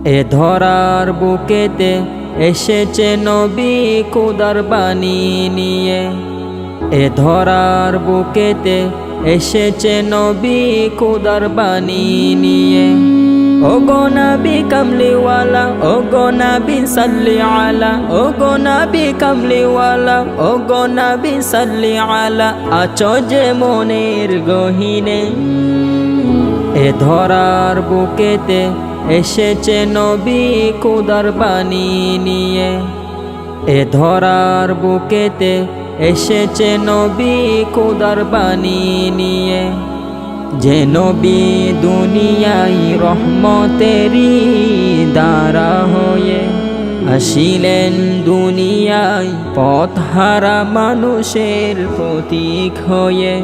এ ধরার বুকেতে এসেছে নবী খোদার বাণী নিয়ে। এ ধরার বুকেতে এসেছে নবী খোদার বাণী নিয়ে। ও গো নবী কামলিওয়ালা, ও গো নবী সাল্লি আলা, ও গো নবী কামলিওয়ালা, ও গো নবী সাল্লি আলা। আছো যে মনের গহীনে, এ ধরার বুকেতে এসেছে নবী খোদার বাণী নিয়ে। এ ধরার বুকেতে এসেছে নবী খোদার বাণী নিয়ে। যে নবী দুনিয়ায় রহমতেরই দ্বারা হয়ে আসিলেন দুনিয়ায় পথহারা মানুষের প্রতীক হয়ে।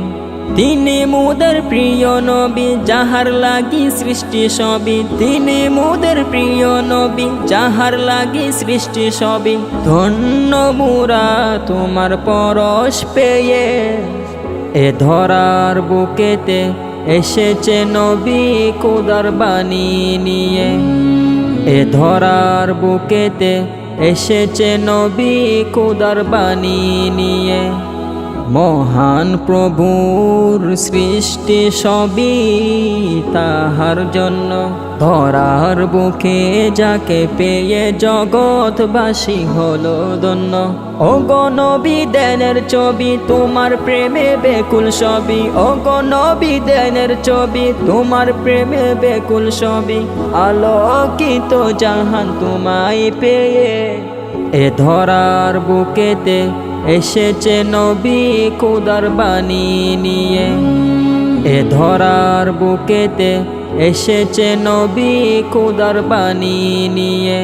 তিনি মোদের প্রিয় নবী, যাহার লাগি সৃষ্টি সবই। তিনি মোদের প্রিয় নবী, যাহার লাগি সৃষ্টি সবই। ধন্য মোরা তোমার পরশ পেয়ে। এ ধরার বুকেতে এসেছে নবী খোদার বাণী নিয়ে। এ ধরার বুকেতে এসেছে নবী খোদার বাণী নিয়ে। মহান প্রভুর সৃষ্টি সবই তাহার জন্য। ধরার বুকে যাকে পেয়ে জগৎবাসী হলো ধন্য। ও গো নবী দেনের ছবি, তোমার প্রেমে বেকুল সবই। ও গো নবী দেনের ছবি, তোমার প্রেমে বেকুল সবই। আলোকিত জাহান তোমায় পেয়ে। এ ধরার বুকেতে এসেছে নবী খোদার বাণী নিয়ে। এ ধরার বুকেতে এসেছে নবী খোদার বাণী নিয়ে।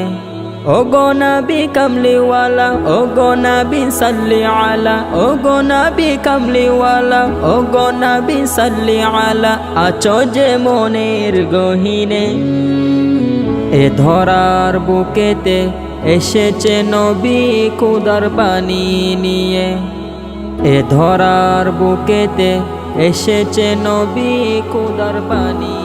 ও গো নবী কামলিওয়ালা, ও গো নবী সাল্লি আলা, ও গো নবী কামলিওয়ালা, ও গো নবী সাল্লি আলা। আছো যে মনের গহীনে, এ ধরার বুকেতে এসেছে নবী খোদার বাণী নিয়ে। এ ধরার বুকেতে এসেছে নবী খোদার বাণী।